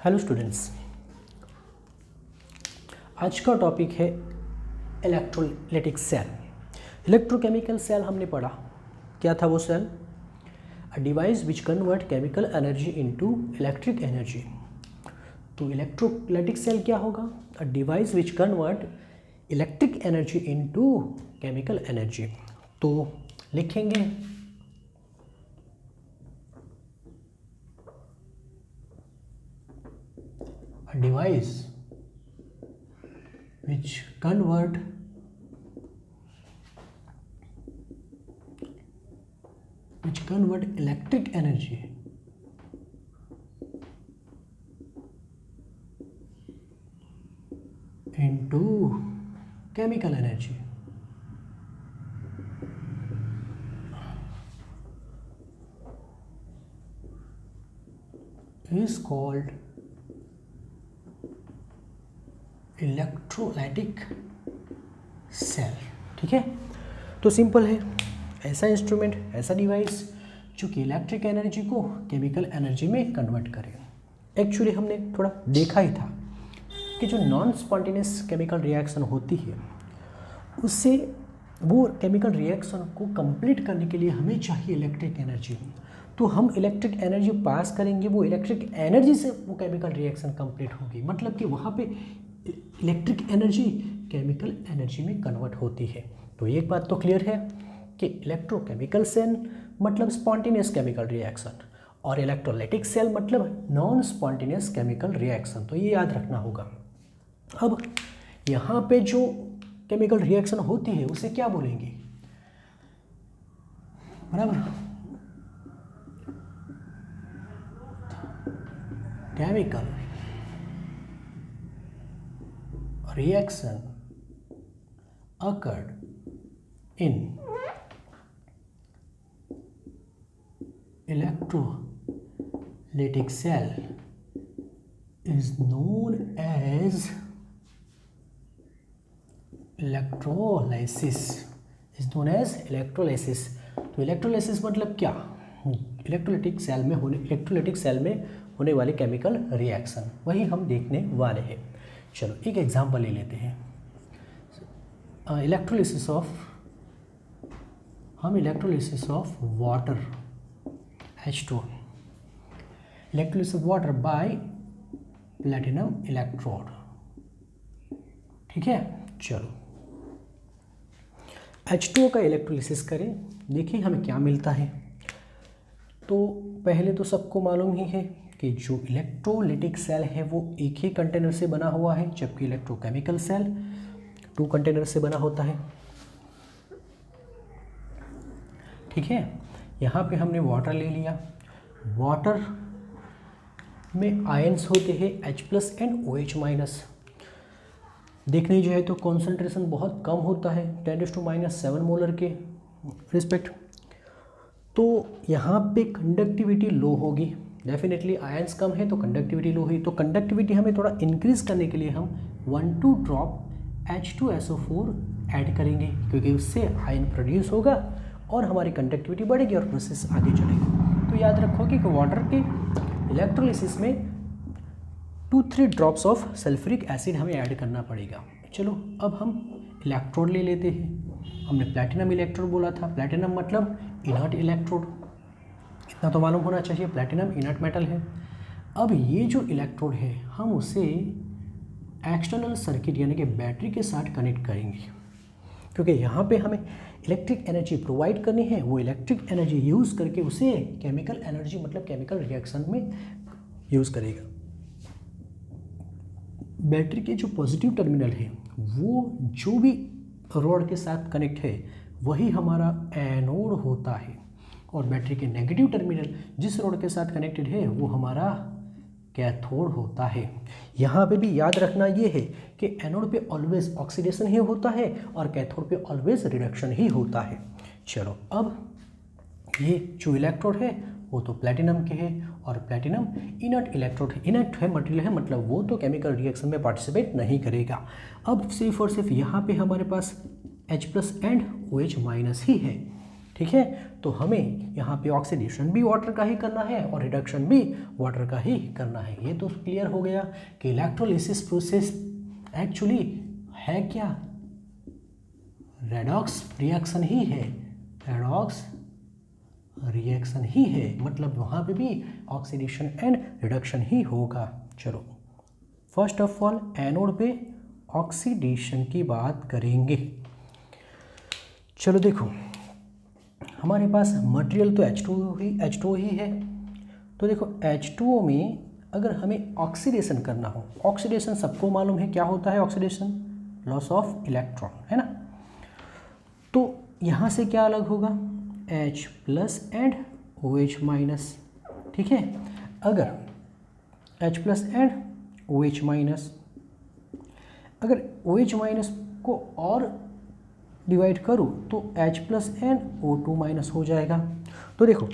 Hello students, आज का topic है इलेक्ट्रोलाइटिक सेल। इलेक्ट्रोकेमिकल सेल हमने पढ़ा। क्या था वो cell? A device which convert chemical energy into electric energy. तो इलेक्ट्रोलाइटिक सेल क्या होगा? A device which convert electric energy into chemical energy. तो लिखेंगे a device which convert electric energy into chemical energy is called electrolytic cell. ठीक है, तो simple है, ऐसा इंस्ट्रूमेंट, ऐसा डिवाइस जो कि इलेक्ट्रिक एनर्जी को केमिकल एनर्जी में कन्वर्ट करे। एक्चुअली हमने थोड़ा देखा ही था कि जो नॉन स्पॉन्टेनियस केमिकल रिएक्शन होती है उससे वो केमिकल रिएक्शन को कंप्लीट करने के लिए हमें चाहिए इलेक्ट्रिक एनर्जी। तो हम इलेक्ट्रिक एनर्जी पास करेंगे, वो इलेक्ट्रिक एनर्जी से वो केमिकल रिएक्शन कंप्लीट होगी। मतलब कि वहाँ पे इलेक्ट्रिक एनर्जी केमिकल एनर्जी में कन्वर्ट होती है। तो एक बात तो क्लियर है कि इलेक्ट्रोकेमिकल सेल मतलब स्पॉन्टेनियस केमिकल रिएक्शन और इलेक्ट्रोलाइटिक सेल मतलब नॉन स्पॉन्टेनियस केमिकल रिएक्शन। तो ये याद रखना होगा। अब यहाँ पे जो केमिकल रिएक्शन होती है उसे क्या बोलेंगे? बराबर, chemical reaction occurred in electrolytic cell is known as electrolysis। तो इलेक्ट्रोलाइसिस मतलब क्या? इलेक्ट्रोलाइटिक सेल में होने वाले केमिकल रिएक्शन, वही हम देखने वाले हैं। चलो एक एग्जांपल ले लेते हैं। Electrolysis of water H2, electrolysis of water bye platinum electrode. ठीक है, चलो H2O का इलेक्ट्रोलिसिस करें, देखिए हमें क्या मिलता है। तो पहले तो सबको मालूम ही है कि जो इलेक्ट्रोलाइटिक सेल है वो एक ही कंटेनर से बना हुआ है, जबकि इलेक्ट्रोकेमिकल सेल 2 कंटेनर से बना होता है। ठीक है, यहाँ पे हमने वाटर ले लिया। वाटर में आयंस होते हैं H+ एंड OH-। देखने जो है तो कॉन्सेंट्रेशन बहुत कम होता है, 10⁻⁻7 मोलर के रिस्पेक्ट। तो यहाँ पे कंडक्टिविटी लो होगी, डेफिनेटली आयंस कम है तो कंडक्टिविटी लो हुई। तो कंडक्टिविटी हमें थोड़ा इंक्रीज करने के लिए हम 1-2 ड्रॉप H2SO4 ऐड करेंगे, क्योंकि उससे आयन प्रोड्यूस होगा और हमारी कंडक्टिविटी बढ़ेगी और प्रोसेस आगे चलेगा। तो याद रखो कि वाटर के इलेक्ट्रोलिसिस में 2-3 ड्रॉप्स ऑफ सल्फ्यूरिक एसिड हमें ऐड करना पड़ेगा। चलो अब हम इलेक्ट्रोड ले लेते हैं। हमने प्लैटिनम इलेक्ट्रोड बोला था, प्लैटिनम मतलब इनर्ट इलेक्ट्रोड, इतना तो मालूम होना चाहिए, प्लैटिनम इनर्ट मेटल है। अब ये जो इलेक्ट्रोड है हम उसे एक्सटर्नल सर्किट यानी कि बैटरी के साथ कनेक्ट करेंगे, क्योंकि यहाँ पे हमें इलेक्ट्रिक एनर्जी प्रोवाइड करनी है। वो इलेक्ट्रिक एनर्जी यूज़ करके उसे केमिकल एनर्जी मतलब केमिकल रिएक्शन में यूज़ करेगा। बैटरी के जो पॉजिटिव टर्मिनल है वो जो भी रॉड के साथ कनेक्ट है वही हमारा एनोड होता है, और बैटरी के नेगेटिव टर्मिनल जिस रॉड के साथ कनेक्टेड है वो हमारा कैथोड होता है। यहाँ पे भी याद रखना ये है कि एनोड पे ऑलवेज ऑक्सीडेशन ही होता है और कैथोड पे ऑलवेज रिडक्शन ही होता है। चलो अब ये जो इलेक्ट्रोड है वो तो प्लैटिनम के है, और प्लैटिनम इनर्ट इलेक्ट्रोड है, इनर्ट है मटेरियल है, मतलब वो तो केमिकल रिएक्शन में पार्टिसिपेट नहीं करेगा। अब सिर्फ और सिर्फ यहाँ पे हमारे पास H+ एंड OH- ही है। ठीक है। तो हमें यहाँ पे ऑक्सीडेशन भी वाटर का ही करना है और रिडक्शन भी वाटर का ही करना है। ये तो क्लियर हो गया कि इलेक्ट्रोलिसिस प्रोसेस एक्चुअली है क्या, रेडॉक्स रिएक्शन ही है, रेडॉक्स रिएक्शन ही है, मतलब वहाँ पे भी ऑक्सीडेशन एंड रिडक्शन ही होगा। चलो फर्स्ट ऑफ ऑल एनोड पे ऑक्सीडेशन की बात करेंगे। चलो देखो हमारे पास मटेरियल तो H2O ही है। तो देखो H2O में अगर हमें ऑक्सीडेशन करना हो, ऑक्सीडेशन सबको मालूम है क्या होता है, ऑक्सीडेशन लॉस ऑफ इलेक्ट्रॉन, है ना। तो यहाँ से क्या अलग होगा, H plus and OH minus, ठीक है। अगर H plus and OH minus, अगर OH माइनस को और डिवाइड करूँ तो H plus and O2 minus हो जाएगा। तो देखो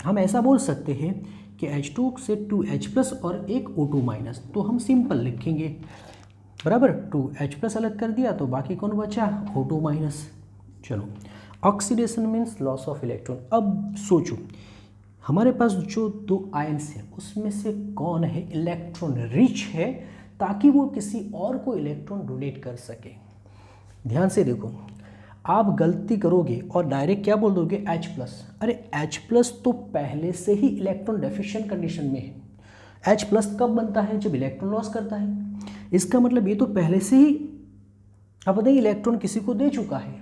हम ऐसा बोल सकते हैं कि H2 से 2H प्लस और एक O2 माइनस, तो हम सिंपल लिखेंगे बराबर 2H प्लस अलग कर दिया तो बाकी कौन बचा, O2 माइनस। चलो oxidation means loss of electron. अब सोचो हमारे पास जो दो आयन्स हैं उसमें से कौन है इलेक्ट्रॉन रिच है ताकि वो किसी और को इलेक्ट्रॉन डोनेट कर सके। ध्यान से देखो, आप गलती करोगे और डायरेक्ट क्या बोल दोगे H प्लस। अरे H प्लस तो पहले से ही इलेक्ट्रॉन डेफिशिएंट कंडीशन में है। H प्लस कब बनता है, जब इलेक्ट्रॉन लॉस करता है। इसका मतलब ये तो पहले से ही अब नहीं इलेक्ट्रॉन किसी को दे चुका है।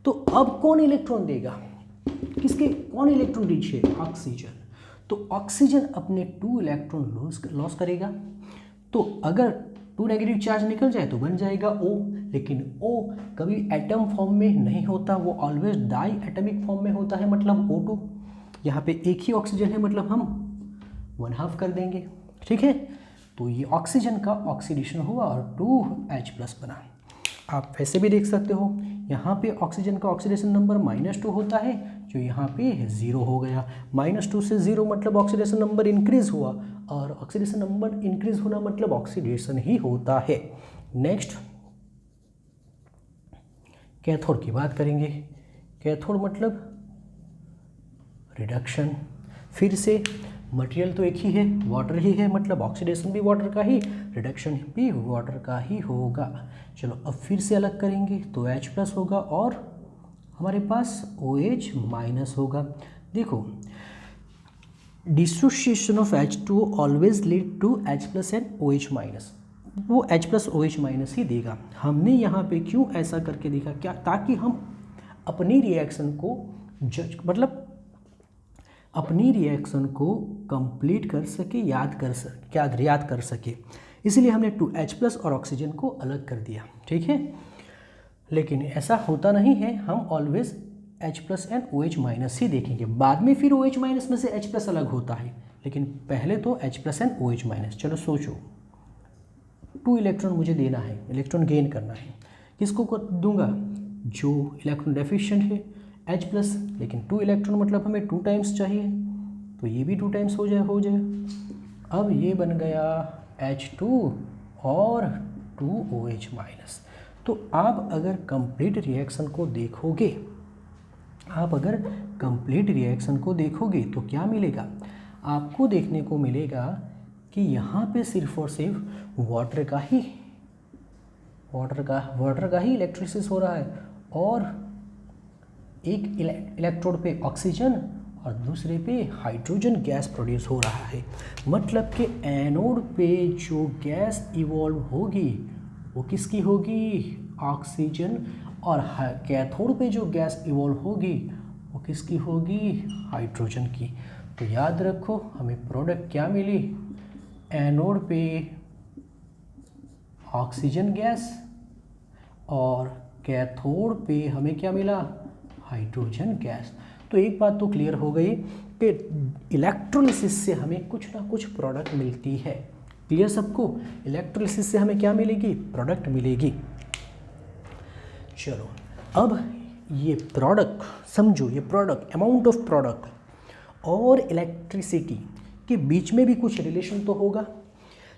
तो अब कौन इलेक्ट्रॉन देगा, किसके, कौन इलेक्ट्रॉन रिच है, ऑक्सीजन। तो ऑक्सीजन अपने 2 इलेक्ट्रॉन लॉस करेगा। तो अगर 2 नेगेटिव चार्ज निकल जाए तो बन जाएगा O, लेकिन O कभी एटम फॉर्म में नहीं होता, वो ऑलवेज डाई एटमिक फॉर्म में होता है, मतलब O2। यहाँ पे एक ही ऑक्सीजन है मतलब हम 1/2 कर देंगे, ठीक है। तो ये ऑक्सीजन का ऑक्सीडेशन हुआ और 2H प्लस बना। आप वैसे भी देख सकते हो यहाँ पे ऑक्सीजन का ऑक्सीडेशन नंबर -2 होता है, जो यहाँ पे 0 हो गया। -2 से 0 मतलब ऑक्सीडेशन नंबर इंक्रीज हुआ, और ऑक्सीडेशन नंबर इंक्रीज होना मतलब ऑक्सीडेशन ही होता है। नेक्स्ट कैथोड की बात करेंगे। कैथोड मतलब रिडक्शन। फिर से मटेरियल तो एक ही है, वाटर ही है, मतलब ऑक्सीडेशन भी वाटर का ही, रिडक्शन भी वाटर का ही होगा। चलो अब फिर से अलग करेंगे तो H प्लस होगा और हमारे पास OH माइनस होगा। देखो dissociation of H2O always lead to H plus and OH minus, वो H प्लस OH माइनस ही देगा। हमने यहाँ पे क्यों ऐसा करके देखा, क्या, ताकि हम अपनी रिएक्शन को मतलब अपनी रिएक्शन को कंप्लीट कर सके, याद कर सके, इसलिए हमने 2H प्लस और ऑक्सीजन को अलग कर दिया, ठीक है। लेकिन ऐसा होता नहीं है, हम always H plus and OH minus ही देखेंगे। बाद में फिर OH माइनस में से H प्लस अलग होता है, लेकिन पहले तो H plus and OH minus. चलो सोचो 2 इलेक्ट्रॉन मुझे देना है, इलेक्ट्रॉन गेन करना है, किसको दूंगा, जो इलेक्ट्रॉन डेफिशिएंट है H प्लस, लेकिन 2 इलेक्ट्रॉन मतलब हमें 2 टाइम्स चाहिए, तो ये भी 2 टाइम्स हो जाए। अब ये बन गया H2 और 2OH माइनस। तो आप अगर कंप्लीट रिएक्शन को देखोगे तो क्या मिलेगा, आपको देखने को मिलेगा कि यहाँ पे सिर्फ और सिर्फ वाटर का ही इलेक्ट्रिसिस हो रहा है, और एक इलेक्ट्रोड पे ऑक्सीजन और दूसरे पे हाइड्रोजन गैस प्रोड्यूस हो रहा है। मतलब कि एनोड पे जो गैस इवॉल्व होगी वो किसकी होगी, ऑक्सीजन, और कैथोड पे जो गैस इवॉल्व होगी वो किसकी होगी, हाइड्रोजन की। तो याद रखो हमें प्रोडक्ट क्या मिली, एनोड पे ऑक्सीजन गैस और कैथोड पे हमें क्या मिला, हाइड्रोजन गैस। तो एक बात तो क्लियर हो गई कि इलेक्ट्रोलिसिस से हमें कुछ ना कुछ प्रोडक्ट मिलती है। क्लियर सबको, इलेक्ट्रोलिसिस से हमें क्या मिलेगी, प्रोडक्ट मिलेगी। चलो अब ये प्रोडक्ट समझो, ये प्रोडक्ट, अमाउंट ऑफ प्रोडक्ट और इलेक्ट्रिसिटी के बीच में भी कुछ रिलेशन तो होगा।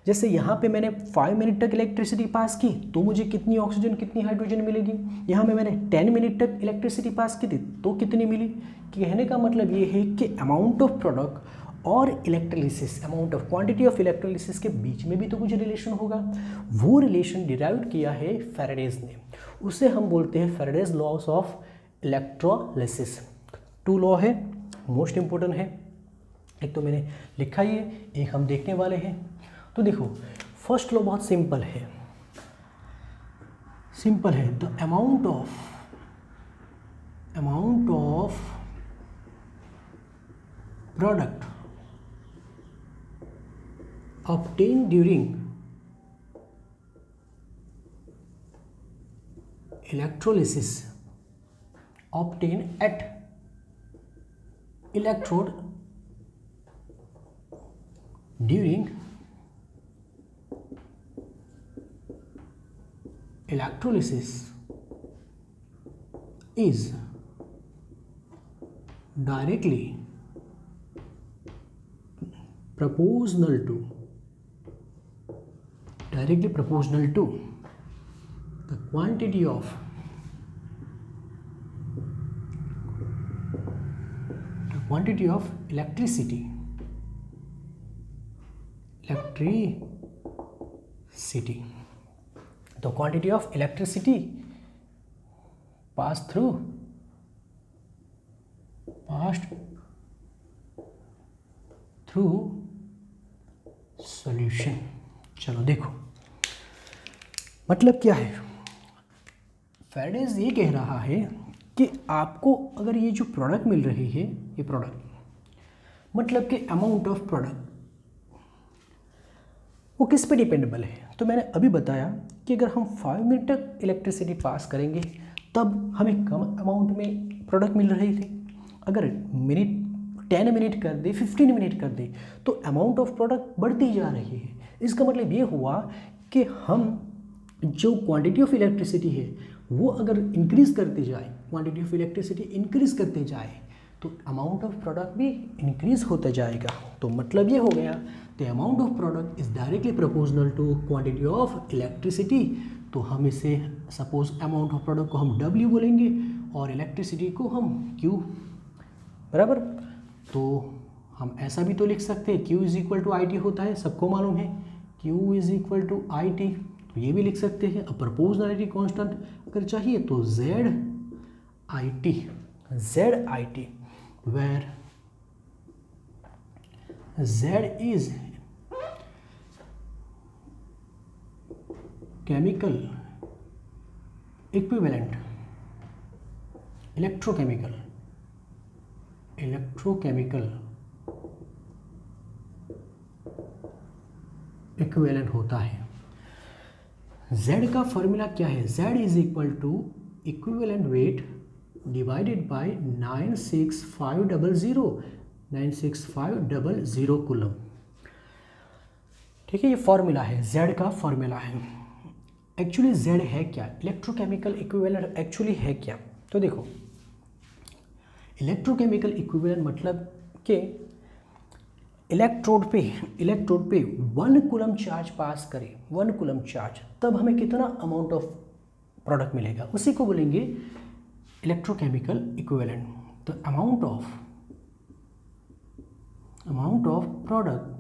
जैसे यहाँ पे मैंने 5 मिनट तक इलेक्ट्रिसिटी पास की तो मुझे कितनी ऑक्सीजन कितनी हाइड्रोजन मिलेगी। यहाँ में मैंने 10 मिनट तक इलेक्ट्रिसिटी पास की थी तो कितनी मिली। कहने का मतलब ये है कि अमाउंट ऑफ प्रोडक्ट और electrolysis, amount of quantity of electrolysis के बीच में भी तो कुछ रिलेशन होगा। वो रिलेशन डिराइव किया है फैराडेज ने, उसे हम बोलते हैं Faraday's loss of electrolysis. 2 law है, मोस्ट इंपॉर्टेंट है, एक तो मैंने लिखा ही है, एक हम देखने वाले हैं। तो देखो फर्स्ट लॉ बहुत सिंपल है, the amount of product obtained during electrolysis obtained at electrode during electrolysis is directly proportional to the quantity of electricity the quantity of electricity passed through solution. चलो देखो मतलब क्या है, फैराडेज ये कह रहा है कि आपको अगर ये जो प्रोडक्ट मिल रही है, ये प्रोडक्ट मतलब कि अमाउंट ऑफ प्रोडक्ट वो किस पे डिपेंडेबल है। तो मैंने अभी बताया कि अगर हम 5 मिनट तक इलेक्ट्रिसिटी पास करेंगे तब हमें कम अमाउंट में प्रोडक्ट मिल रही थी। अगर 10 मिनट कर दे, 15 मिनट कर दे तो अमाउंट ऑफ प्रोडक्ट बढ़ती जा रही है। इसका मतलब ये हुआ कि हम जो क्वांटिटी ऑफ इलेक्ट्रिसिटी है वो अगर इंक्रीज़ करते जाए, क्वांटिटी ऑफ इलेक्ट्रिसिटी इंक्रीज़ करते जाए तो अमाउंट ऑफ प्रोडक्ट भी इंक्रीज़ होता जाएगा। तो मतलब ये हो गया the amount of product is directly proportional to quantity of electricity. तो हम इसे सपोज अमाउंट ऑफ प्रोडक्ट को हम W बोलेंगे और इलेक्ट्रिसिटी को हम Q, बराबर। तो हम ऐसा भी तो लिख सकते हैं Q is equal to IT होता है, सबको मालूम है Q is equal to IT। तो ये भी लिख सकते हैं। अब प्रोपोर्शनलिटी कांस्टेंट अगर चाहिए तो ZIT where Z is chemical equivalent, electrochemical equivalent होता है। Z का फॉर्मूला क्या है, Z is equal to equivalent weight divided by 96500 coulomb. ठीक है, ये फॉर्मूला है, Z का फॉर्मूला है। एक्चुअली Z है क्या, इलेक्ट्रोकेमिकल इक्विवेलेंट एक्चुअली है क्या। तो देखो इलेक्ट्रोकेमिकल इक्विवेलेंट मतलब कि इलेक्ट्रोड पे 1 कूलम चार्ज पास करे, 1 कूलम चार्ज, तब हमें कितना अमाउंट ऑफ प्रोडक्ट मिलेगा, उसी को बोलेंगे इलेक्ट्रोकेमिकल इक्विवेलेंट। तो amount of product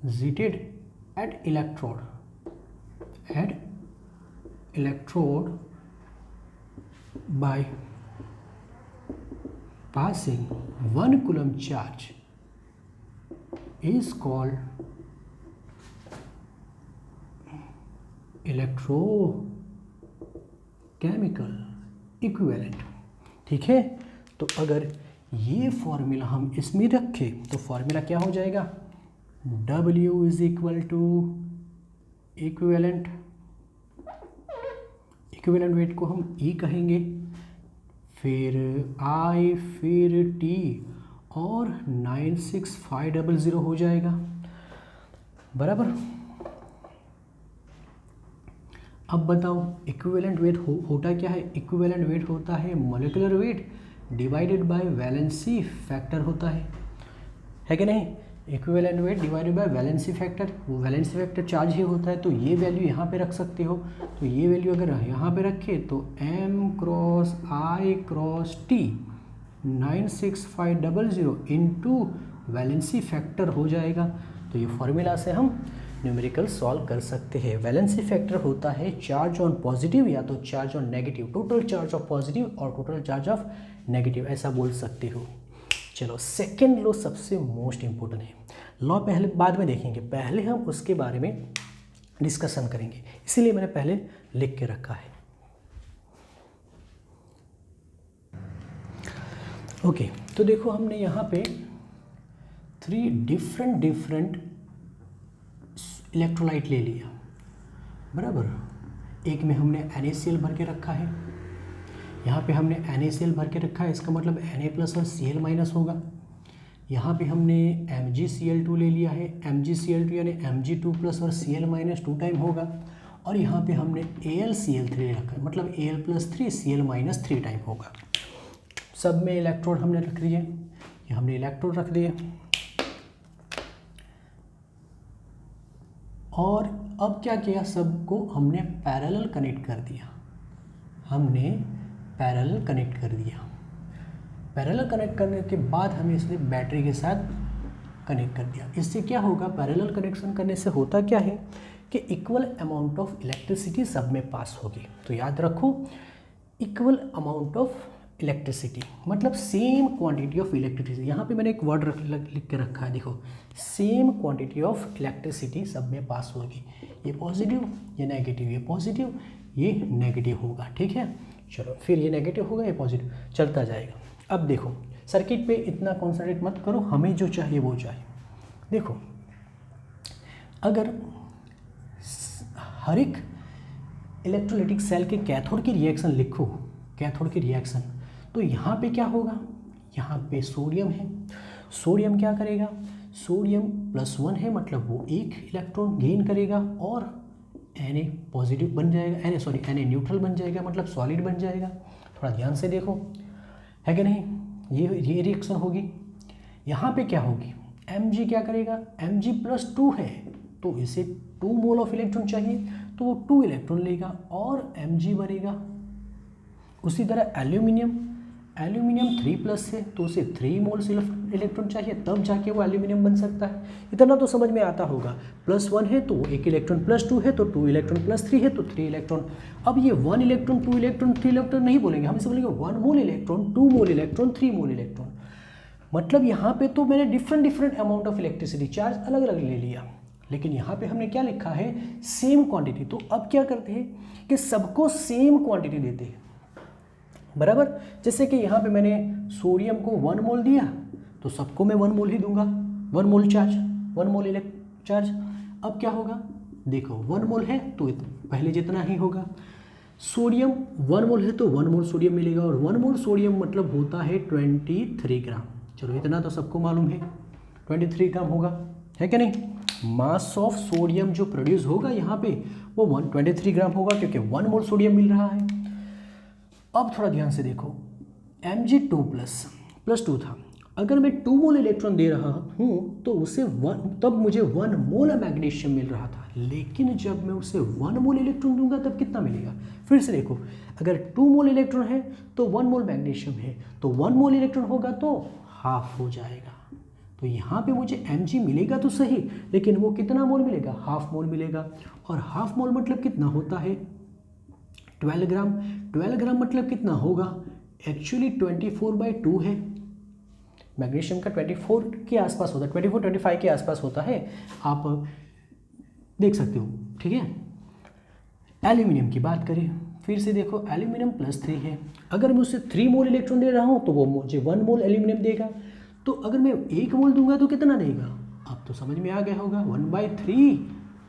deposited at electrode by passing 1 coulomb charge is called electrochemical equivalent। ठीक है, तो अगर ये फॉर्मूला हम इसमें रखें तो फॉर्मूला क्या हो जाएगा, W is equal to equivalent weight को हम E कहेंगे, फिर I, फिर T और 96500 हो जाएगा, बराबर। अब बताओ इक्विवेलेंट वेट होता क्या है, इक्विवेलेंट वेट होता है molecular weight divided bye valency factor होता है कि नहीं। Equivalent weight divided bye valency factor, वो वैलेंसी फैक्टर चार्ज ही होता है, तो ये वैल्यू यहाँ पे रख सकते हो। तो ये वैल्यू अगर यहाँ पे रखे तो m cross I cross T 96500 into valency factor हो जाएगा। तो ये फॉर्मूला से हम न्यूमेरिकल सॉल्व कर सकते हैं। वैलेंसी फैक्टर होता है चार्ज ऑन पॉजिटिव या तो charge on negative, total charge of positive और टोटल चार्ज ऑफ नेगेटिव, ऐसा बोल सकते हो। चलो सेकेंड लॉ सबसे मोस्ट इंपॉर्टेंट है। लॉ पहले बाद में देखेंगे, पहले हम उसके बारे में डिस्कशन करेंगे, इसीलिए मैंने पहले लिख के रखा है। ओके, तो देखो हमने यहाँ पे 3 डिफरेंट इलेक्ट्रोलाइट ले लिया, बराबर। एक में हमने NaCl भर के रखा है, यहाँ पे हमने NaCl भर के रखा है, इसका मतलब Na प्लस और Cl माइनस होगा। यहाँ पे हमने MgCl2 ले लिया है, MgCl2 यानी Mg2 प्लस और Cl माइनस 2 टाइम होगा। और यहाँ पे हमने AlCl3 ले रखा है, मतलब Al plus 3 Cl minus 3 time होगा। सब में इलेक्ट्रोड हमने रख दिए, ये हमने इलेक्ट्रोड रख दिए। और अब क्या किया, सबको हमने पैरेलल कनेक्ट कर दिया, हमने पैरेलल कनेक्ट कर दिया। पैरेलल कनेक्ट करने के बाद हमें इसने बैटरी के साथ कनेक्ट कर दिया। इससे क्या होगा, पैरेलल कनेक्शन करने से होता क्या है कि इक्वल अमाउंट ऑफ इलेक्ट्रिसिटी सब में पास होगी। तो याद रखो, इक्वल अमाउंट ऑफ इलेक्ट्रिसिटी मतलब सेम क्वांटिटी ऑफ इलेक्ट्रिसिटी। यहाँ पे मैंने एक वर्ड लिख के रखा है, देखो, सेम क्वांटिटी ऑफ इलेक्ट्रिसिटी सब में पास होगी। ये पॉजिटिव, ये नेगेटिव, ये पॉजिटिव, ये नेगेटिव होगा, ठीक है। चलो फिर ये नेगेटिव होगा, ये पॉजिटिव, चलता जाएगा। अब देखो सर्किट पे इतना कॉन्सेंट्रेट मत करो, हमें जो चाहिए वो चाहिए। देखो अगर हर एक इलेक्ट्रोलाइटिक सेल के कैथोड की रिएक्शन लिखो, कैथोड की रिएक्शन, तो यहाँ पे क्या होगा, यहाँ पे सोडियम है, सोडियम क्या करेगा, सोडियम +1 है, मतलब वो एक इलेक्ट्रॉन गेन करेगा और Na पॉजिटिव बन जाएगा, Na न्यूट्रल बन जाएगा, मतलब सॉलिड बन जाएगा। थोड़ा ध्यान से देखो, है कि नहीं, ये रिएक्शन होगी। यहाँ पे क्या होगी, Mg क्या करेगा, Mg+2 है, तो इसे 2 मोल ऑफ इलेक्ट्रॉन चाहिए, तो वो 2 इलेक्ट्रॉन लेगा और Mg बनेगा। उसी तरह एल्यूमिनियम 3+ है, तो उसे 3 मोल इलेक्ट्रॉन चाहिए, तब जाके वो एल्यूमिनियम बन सकता है। इतना तो समझ में आता होगा। +1 है तो 1 इलेक्ट्रॉन, +2 है तो 2 इलेक्ट्रॉन, +3 है तो 3 इलेक्ट्रॉन। अब ये 1 इलेक्ट्रॉन, 2 इलेक्ट्रॉन, 3 इलेक्ट्रॉन नहीं बोलेंगे, हम इसे बोलेंगे 1 मोल इलेक्ट्रॉन, 2 मोल इलेक्ट्रॉन, 3 मोल इलेक्ट्रॉन। मतलब यहाँ पे तो मैंने different amount of electricity charge अलग अलग ले लिया, लेकिन यहाँ पे हमने क्या लिखा है, सेम क्वांटिटी। तो अब क्या करते हैं कि सबको सेम क्वांटिटी देते हैं, बराबर। जैसे कि यहाँ पे मैंने सोडियम को 1 मोल दिया, तो सबको मैं 1 मोल ही दूंगा, 1 मोल चार्ज, 1 मोल इलेक्ट्रिक चार्ज। अब क्या होगा, देखो 1 मोल है तो पहले जितना ही होगा। सोडियम 1 मोल है तो 1 मोल सोडियम मिलेगा, और 1 मोल सोडियम मतलब होता है 23 ग्राम। चलो इतना तो सबको मालूम है, 23 ग्राम होगा, है कि नहीं। मास ऑफ सोडियम जो प्रोड्यूस होगा यहाँ पे वो 123 ग्राम होगा, क्योंकि 1 मोल सोडियम मिल रहा है। अब थोड़ा ध्यान से देखो, Mg2+2 था, अगर मैं 2 मोल इलेक्ट्रॉन दे रहा हूँ तो उसे तब मुझे 1 मोल मैग्नीशियम मिल रहा था, लेकिन जब मैं उसे 1 मोल इलेक्ट्रॉन दूंगा तब कितना मिलेगा। फिर से देखो, अगर 2 मोल इलेक्ट्रॉन है तो 1 मोल मैग्नीशियम है, तो 1 मोल इलेक्ट्रॉन होगा तो हाफ हो जाएगा। तो यहाँ पे मुझे Mg मिलेगा तो सही, लेकिन वो कितना मोल मिलेगा, हाफ मोल मिलेगा। और हाफ मोल मतलब कितना होता है, 12 ग्राम। 12 ग्राम मतलब कितना होगा, एक्चुअली 24/2 है। मैग्नीशियम का 24 के आसपास होता है, 24-25 के आसपास होता है, आप देख सकते हो, ठीक है। एल्यूमिनियम की बात करें, फिर से देखो एल्यूमिनियम +3 है, अगर मैं उसे 3 मोल इलेक्ट्रॉन दे रहा हूँ तो वो मुझे 1 मोल एल्यूमिनियम देगा। तो अगर मैं 1 मोल दूंगा तो कितना देगा, अब तो समझ में आ गया होगा, 1/3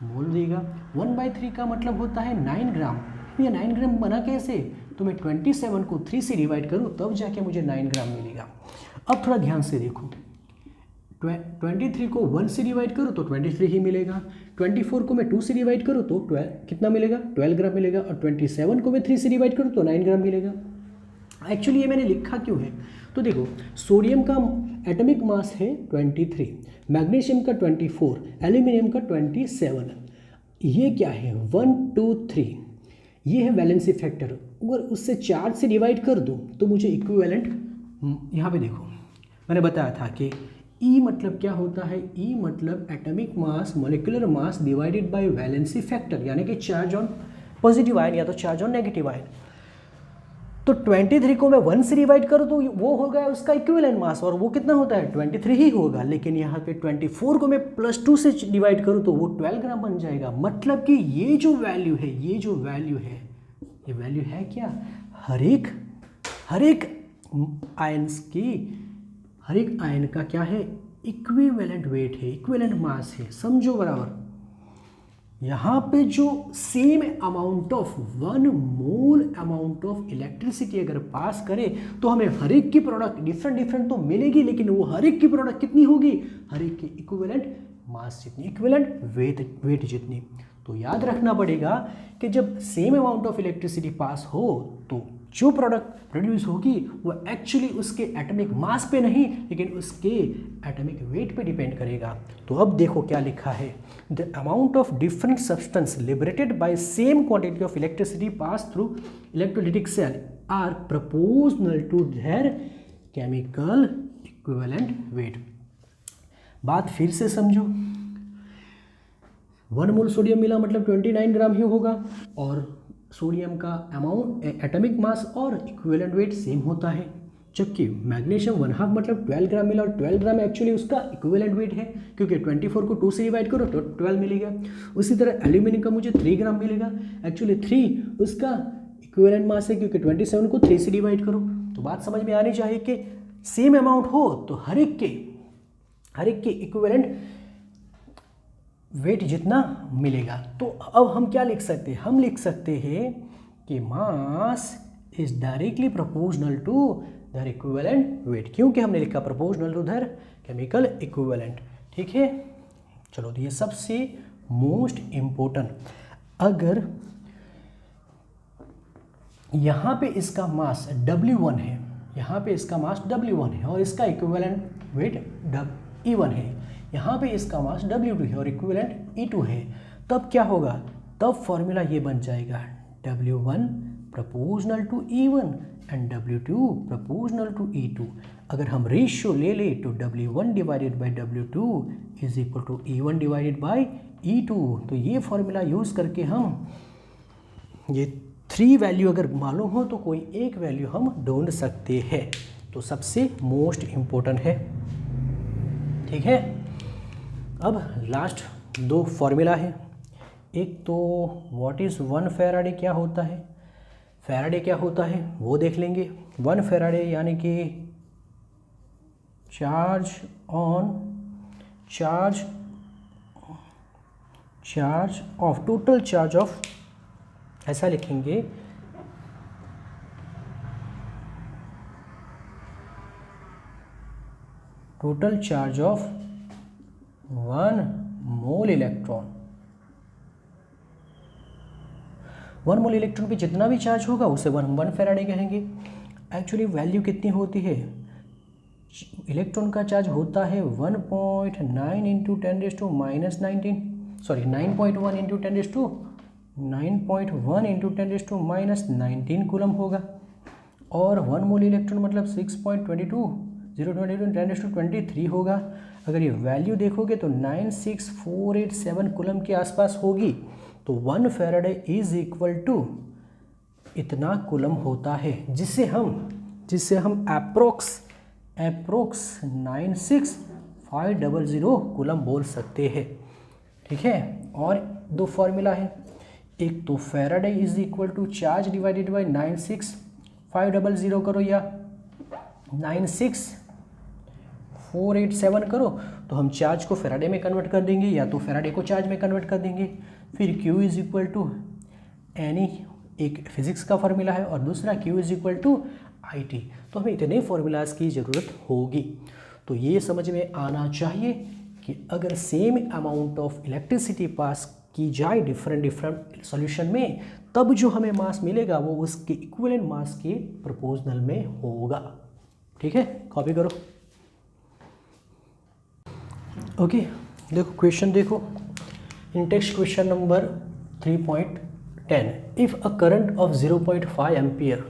मोल देगा। 1/3 का मतलब होता है 9 ग्राम। ये 9 ग्राम बना कैसे, तो मैं 27 को 3 से डिवाइड करूँ तब जाके मुझे 9 ग्राम मिलेगा। अब थोड़ा ध्यान से देखो, 23 को 1 से डिवाइड करो तो 23 ही मिलेगा। 24 को मैं 2 से डिवाइड करूँ तो 12 कितना मिलेगा, 12 ग्राम मिलेगा। और 27 को मैं 3 से डिवाइड करूँ तो 9 ग्राम मिलेगा। एक्चुअली ये मैंने लिखा क्यों है, तो देखो सोडियम का एटॉमिक मास है 23, मैग्नीशियम का 24, एल्यूमिनियम का 27। ये क्या है 1 2 3, ये है वैलेंसी फैक्टर। अगर उससे 4 से डिवाइड कर दूँ तो मुझे इक्विवेलेंट, यहाँ पे देखो मैंने बताया था कि E मतलब क्या होता है, E मतलब atomic mass molecular mass divided by valency factor, यानी कि चार्ज ऑन पॉजिटिव आयन या तो चार्ज ऑन नेगेटिव आयन। तो 23 को मैं 1 से डिवाइड करूँ तो वो हो गया उसका इक्विवेलेंट मास, और वो कितना होता है 23 ही होगा। लेकिन यहाँ पे 24 को मैं +2 से डिवाइड करूँ तो वो 12 ग्राम बन जाएगा। मतलब कि ये जो वैल्यू है, ये वैल्यू है क्या, हर एक आयन्स की, हर एक आयन का क्या है, इक्विवेलेंट वेट है, इक्विवेलेंट मास है। समझो बराबर, यहाँ पे जो same amount of 1 mole amount of electricity अगर पास करे तो हमें हर एक की प्रोडक्ट डिफरेंट तो मिलेगी, लेकिन वो हर एक की प्रोडक्ट कितनी होगी, हर एक की इक्विवेलेंट मास जितनी, इक्विवेलेंट वेट जितनी। तो याद रखना पड़ेगा कि जब सेम अमाउंट ऑफ इलेक्ट्रिसिटी पास हो तो जो प्रोडक्ट प्रोड्यूस होगी वो एक्चुअली उसके एटॉमिक मास पे नहीं, लेकिन उसके एटॉमिक वेट पे डिपेंड करेगा। तो अब देखो क्या लिखा है, the amount of different substance liberated by same quantity of electricity pass through electrolytic cell are proportional to their chemical equivalent weight. बात फिर से समझो, 1 मोल सोडियम मिला मतलब 29 ग्राम ही होगा, और सोडियम का अमाउंट एटॉमिक मास और इक्विवेलेंट वेट सेम होता है। जबकि मैग्नीशियम 1/2 मतलब 12 ग्राम मिला, और 12 ग्राम एक्चुअली उसका इक्विवेलेंट वेट है, क्योंकि 24 को 2 से डिवाइड करो तो 12 मिलेगा। उसी तरह एल्यूमिनियम का मुझे 3 ग्राम मिलेगा, एक्चुअली 3 उसका इक्विवेलेंट मास है, क्योंकि 27 को 3 से डिवाइड करो। तो बात समझ में आनी चाहिए कि सेम अमाउंट हो तो हर एक के इक्विवेलेंट वेट जितना मिलेगा। तो अब हम क्या लिख सकते हैं, हम लिख सकते हैं कि mass is directly proportional to their equivalent weight, क्योंकि हमने लिखा proportional to their chemical equivalent. ठीक है, चलो तो ये सबसे मोस्ट इम्पोर्टेंट। अगर यहाँ पे इसका मास W1 है, यहाँ पे इसका मास W1 है और इसका इक्विवेलेंट वेट E1 है, यहाँ पे इसका मास W2 है और इक्विवेलेंट E2 है, तब क्या होगा, तब फॉर्मूला ये बन जाएगा W1 proportional to E1 and W2 proportional to E2। अगर हम रेशियो ले ले तो W1 divided by W2 is equal to E1 divided by E2। तो ये फॉर्मूला यूज़ करके हम ये 3 वैल्यू अगर मालूम हो तो कोई एक वैल्यू हम ढूंढ सकते हैं। तो सबसे मोस्ट इम्पोर्टेंट है। ठीक है, अब लास्ट 2 फॉर्मूला है। एक तो व्हाट इज़ 1 फैराडे क्या होता है, फैराडे क्या होता है वो देख लेंगे। 1 फैराडे यानी कि charge of total charge of, ऐसा लिखेंगे total charge of 1 mole electron. 1 mole electron पे जितना भी चार्ज होगा उसे 1 फैराडे कहेंगे। एक्चुअली वैल्यू कितनी होती है, इलेक्ट्रॉन का चार्ज होता है 1.9 into 10⁻⁻19, sorry 9.1 into 9.1 into 10⁻⁻19 coulomb होगा। और 1 मोल इलेक्ट्रॉन मतलब 6.22 10⁻⁻23 होगा। अगर ये वैल्यू देखोगे तो 96487 कूलम के आसपास होगी। तो 1 फैराडे इज इक्वल टू इतना कूलम होता है, जिसे हम अप्रोक्स 96500 कूलम बोल सकते हैं। ठीक है, और 2 फॉर्मूला है, एक तो Faraday is equal to charge divided by 96500 करो या 96487 करो, तो हम चार्ज को फैराडे में कन्वर्ट कर देंगे या तो फैराडे को चार्ज में कन्वर्ट कर देंगे। फिर Q is equal to any, एक फिजिक्स का फॉर्मूला है और दूसरा Q is equal to IT। तो हमें इतने फॉर्मूलाज की ज़रूरत होगी। तो ये समझ में आना चाहिए कि अगर सेम अमाउंट ऑफ इलेक्ट्रिसिटी पास की जाए डिफरेंट सॉल्यूशन में, तब जो हमें मास मिलेगा वो उसके इक्विवेलेंट मास के प्रोपोर्शनल में होगा। ठीक है, कॉपी करो। ओके, देखो क्वेश्चन देखो, in text question number 3.10, if a current of 0.5 ampere,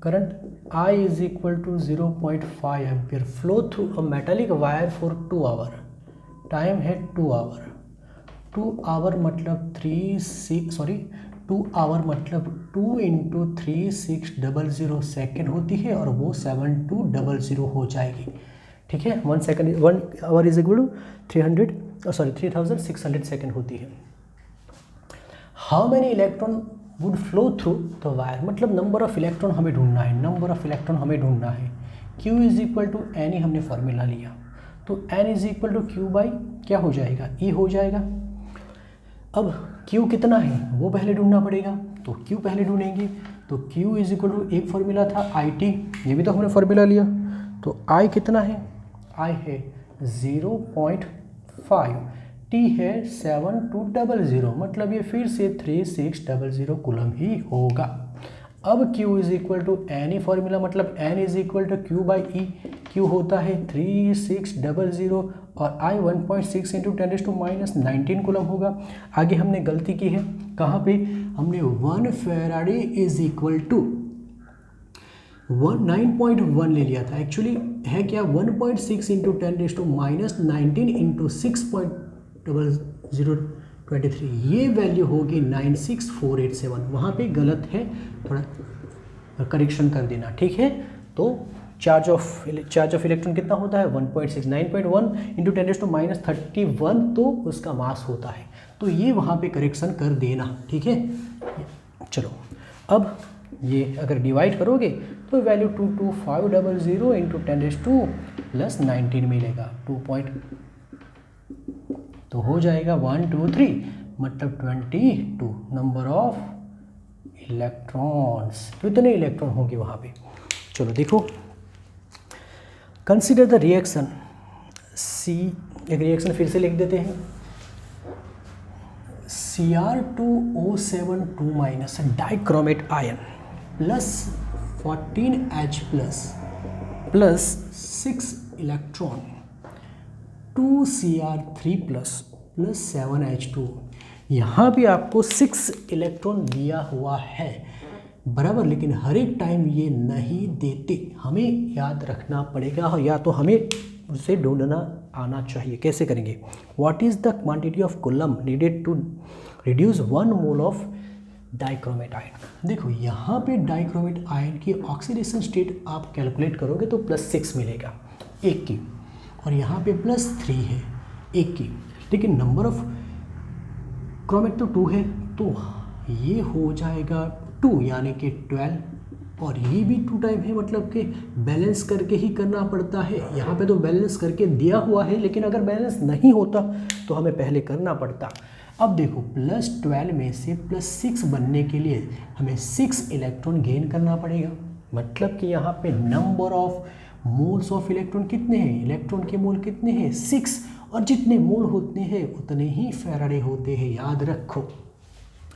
current I is equal to 0.5 ampere flow through a metallic wire for 2 hour, time है 2 आवर, 2 आवर मतलब 2 आवर मतलब 2 इंटू 3600 सेकेंड होती है और वो 7200 हो जाएगी। ठीक है, 1 hour is equal to 3600 second होती है। How many electron would flow through the wire, मतलब नंबर ऑफ इलेक्ट्रॉन हमें ढूंढना है, नंबर ऑफ इलेक्ट्रॉन हमें ढूंढना है। Q is equal to N ही हमने फॉर्मूला लिया, तो N is equal to Q by क्या हो जाएगा, E हो जाएगा। अब Q कितना है वो पहले ढूंढना पड़ेगा, तो Q पहले ढूंढेंगे, तो Q इज इक्वल टू एक फॉर्मूला था IT, ये भी तो हमने फॉर्मूला लिया, तो I कितना है, I है 0.5, T है 7200, मतलब ये फिर से 3600 कूलम ही होगा। अब Q is equal to N ही फॉर्मूला, मतलब N is equal to Q by E, Q होता है 3600 और I 1.6 इंटू 10⁻⁻19 कूलम होगा। आगे हमने गलती की है, कहाँ पे हमने 1 फैराडे इज इक्वल टू 9.1 ले लिया था, एक्चुअली है क्या 1.6 इंटू 10⁻⁻19 इंटू 6.0023, ये वैल्यू होगी 96487, वहाँ पे गलत है, थोड़ा करेक्शन कर देना। ठीक है, तो चार्ज ऑफ इलेक्ट्रॉन कितना होता है 1.6, 9.1 इंटू 10⁻31, तो उसका मास होता है, तो ये वहाँ पे करेक्शन कर देना। ठीक है, चलो अब ये अगर डिवाइड करोगे तो वैल्यू 22500 इंटू 10⁻⁻19 मिलेगा, 2 तो हो जाएगा 1 2 3 मतलब 22 नंबर ऑफ इलेक्ट्रॉन्स, कितने इलेक्ट्रॉन होंगे वहाँ पे। चलो देखो, कंसिडर द रिएक्शन सी, एक रिएक्शन फिर से लिख देते हैं, Cr2O7 2- dichromate ion plus 14H plus 6 electron 2Cr3 plus 7H2, यहाँ भी आपको 6 इलेक्ट्रॉन दिया हुआ है बराबर, लेकिन हर एक टाइम ये नहीं देते, हमें याद रखना पड़ेगा, या तो हमें उसे ढूंढना आना चाहिए। कैसे करेंगे, what is the quantity of coulomb needed to reduce 1 mole of dichromate ion. देखो यहाँ पे डाइक्रोमेट आयन की ऑक्सीडेशन स्टेट आप कैलकुलेट करोगे तो +6 मिलेगा एक की, और यहाँ पे +3 है एक की, लेकिन नंबर ऑफ क्रोमेट तो 2 है, तो ये हो जाएगा 2 यानी कि 12, और ये भी 2 टाइम है, मतलब कि बैलेंस करके ही करना पड़ता है। यहाँ पे तो बैलेंस करके दिया हुआ है, लेकिन अगर बैलेंस नहीं होता तो हमें पहले करना पड़ता। अब देखो +12 में से +6 बनने के लिए हमें 6 इलेक्ट्रॉन गेन करना पड़ेगा, मतलब कि यहाँ पे number of moles of electron कितने हैं, इलेक्ट्रॉन के मोल कितने हैं 6, और जितने मोल होते हैं उतने ही फैराडे होते हैं, याद रखो।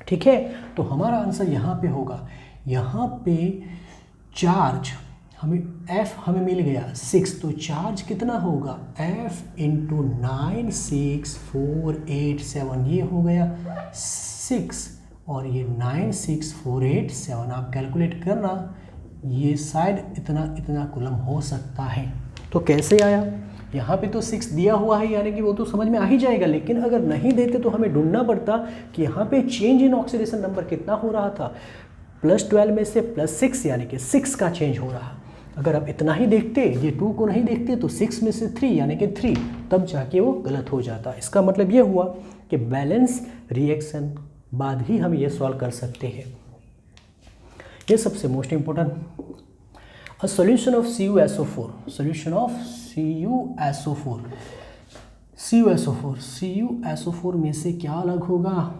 ठीक है, तो हमारा आंसर यहाँ पे होगा, यहाँ पे चार्ज हमें F हमें मिल गया 6, तो चार्ज कितना होगा F इंटू 96487, ये हो गया 6 और ये 96487, आप कैलकुलेट करना, ये शायद इतना कूलम हो सकता है। तो कैसे आया, यहाँ पे तो 6 दिया हुआ है, यानी कि वो तो समझ में आ ही जाएगा, लेकिन अगर नहीं देते तो हमें ढूंढना पड़ता कि यहाँ पे चेंज इन ऑक्सीडेशन नंबर कितना हो रहा था, +12 में से +6 यानी कि 6 का चेंज हो रहा। अगर आप इतना ही देखते, ये 2 को नहीं देखते, तो 6 में से 3 यानी कि 3, तब जाके वो गलत हो जाता। इसका मतलब ये हुआ कि बैलेंस रिएक्शन बाद ही हम ये सॉल्व कर सकते हैं। ये सबसे most important, a solution of CuSO4, solution of CuSO4 में से क्या अलग होगा,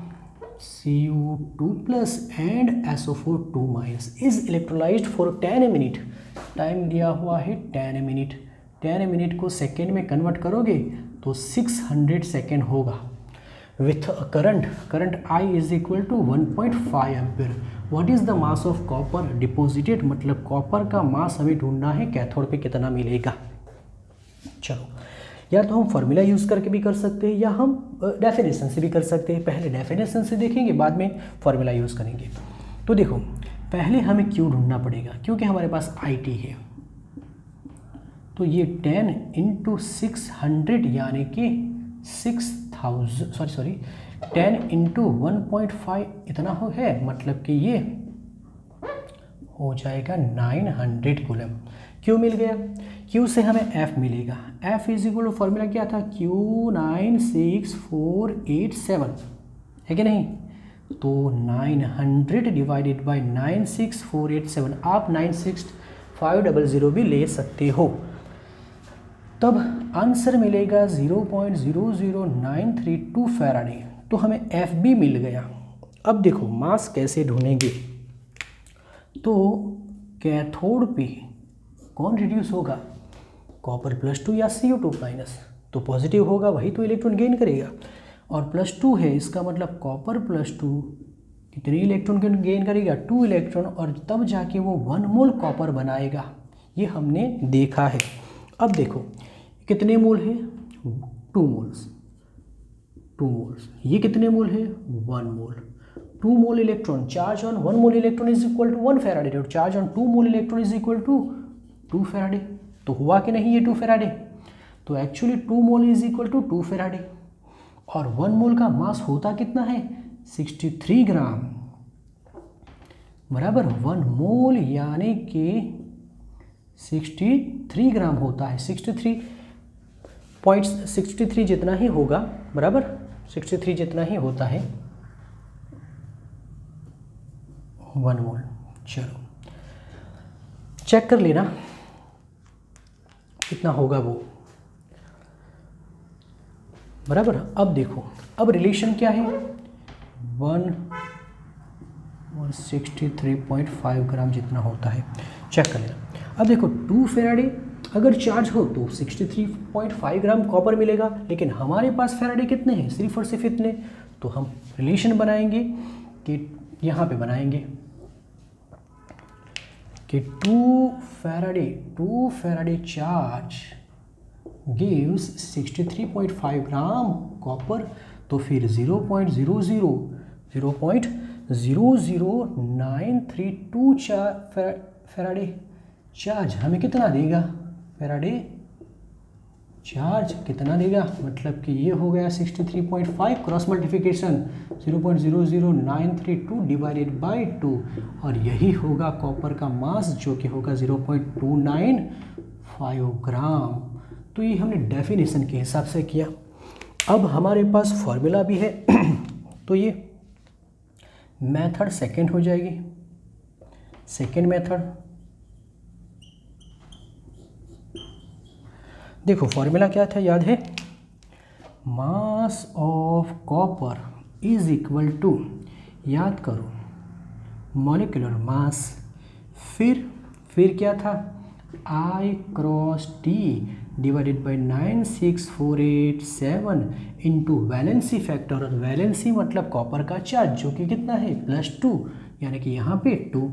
Cu2+ and SO4 2- is electrolysed for 10 minute, time दिया हुआ है 10 मिनट, 10 मिनट को सेकेंड में कन्वर्ट करोगे तो 600 सेकेंड होगा। With current I is equal to 1.5 ampere. What is the mass of copper deposited, मतलब कॉपर का मास हमें ढूंढना है कैथोड पे कितना मिलेगा। चलो, या तो हम फॉर्मूला यूज़ करके भी कर सकते हैं या हम डेफिनेशन से भी कर सकते हैं। पहले डेफिनेशन से देखेंगे, बाद में फॉर्मूला यूज़ करेंगे। तो देखो, पहले हमें Q ढूंढना पड़ेगा क्योंकि हमारे पास IT है। तो ये 10 इंटू 600 यानी कि 10 इंटू 1.5 इतना हो है, मतलब कि ये हो जाएगा 900 कूलम। क्यू मिल गया, क्यू से हमें एफ मिलेगा। F is equal to formula क्या था, Q96487 है कि नहीं। तो 900 डिवाइडेड बाई 96487, आप 96500 भी ले सकते हो, तब आंसर मिलेगा 0.00932 फैराडे। तो हमें एफ भी मिल गया। अब देखो मास कैसे ढूंढेंगे। तो कैथोड पे कौन रिड्यूस होगा, कॉपर +2 या CO2 माइनस। तो पॉजिटिव होगा, वही तो इलेक्ट्रॉन गेन करेगा। और +2 है, इसका मतलब कॉपर +2 कितने इलेक्ट्रॉन गेन करेगा, 2 इलेक्ट्रॉन, और तब जाके वो 1 मोल कॉपर बनाएगा। ये हमने देखा है। अब देखो कितने मोल है, 2 मोल्स। ये कितने मोल है, 1 mole. 2 mole electron, charge on 1 mole electron is equal to 1 faraday, और charge on 2 mole electron is equal to 2 faraday. तो हुआ कि नहीं ये 2 फैराडे। तो actually 2 mole is equal to 2 faraday, और 1 मोल का मास होता कितना है, 63 ग्राम, बराबर 1 मोल यानी कि 63 ग्राम होता है। 63 जितना ही होगा, बराबर 63 जितना ही होता है 1 मोल। चलो चेक कर लेना कितना होगा वो, बराबर। अब देखो, अब रिलेशन क्या है, 163.5 ग्राम जितना होता है, चेक कर लेना। अब देखो 2 फैराडे अगर चार्ज हो तो 63.5 ग्राम कॉपर मिलेगा, लेकिन हमारे पास फैराडे कितने हैं, सिर्फ और सिर्फ इतने। तो हम रिलेशन बनाएंगे कि यहाँ पे बनाएंगे कि 2 Faraday charge gives 63.5 gram copper. तो फिर 0.00932 फैराडे चार्ज हमें कितना देगा, फैराडे चार्ज कितना देगा, मतलब कि ये हो गया 63.5 क्रॉस मल्टीप्लिकेशन 0.00932 डिवाइडेड बाई 2, और यही होगा कॉपर का मास जो कि होगा 0.295 ग्राम। तो ये हमने डेफिनेशन के हिसाब से किया। अब हमारे पास फॉर्मूला भी है तो ये मेथड सेकंड हो जाएगी। सेकंड मेथड देखो, फॉर्मूला क्या था याद है, mass of copper is equal to, याद करो, मॉलिक्यूलर मास, फिर क्या था, I cross T divided by 96487 into valency factor, और वैलेंसी मतलब कॉपर का चार्ज जो कि कितना है, +2, यानी कि यहाँ पे 2।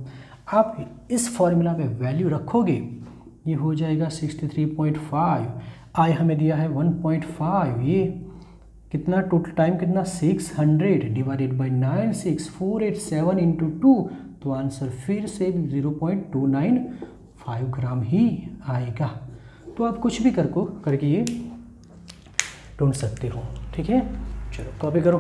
आप इस फॉर्मूला में वैल्यू रखोगे, ये हो जाएगा 63.5, I हमें दिया है 1.5, ये कितना टोटल टाइम कितना, 600 डिवाइडेड बाई 96487 इंटू 2, तो आंसर फिर से 0.295 ग्राम ही आएगा। तो आप कुछ भी करके ये ढूंढ सकते हो, ठीक है। चलो कॉपी करो।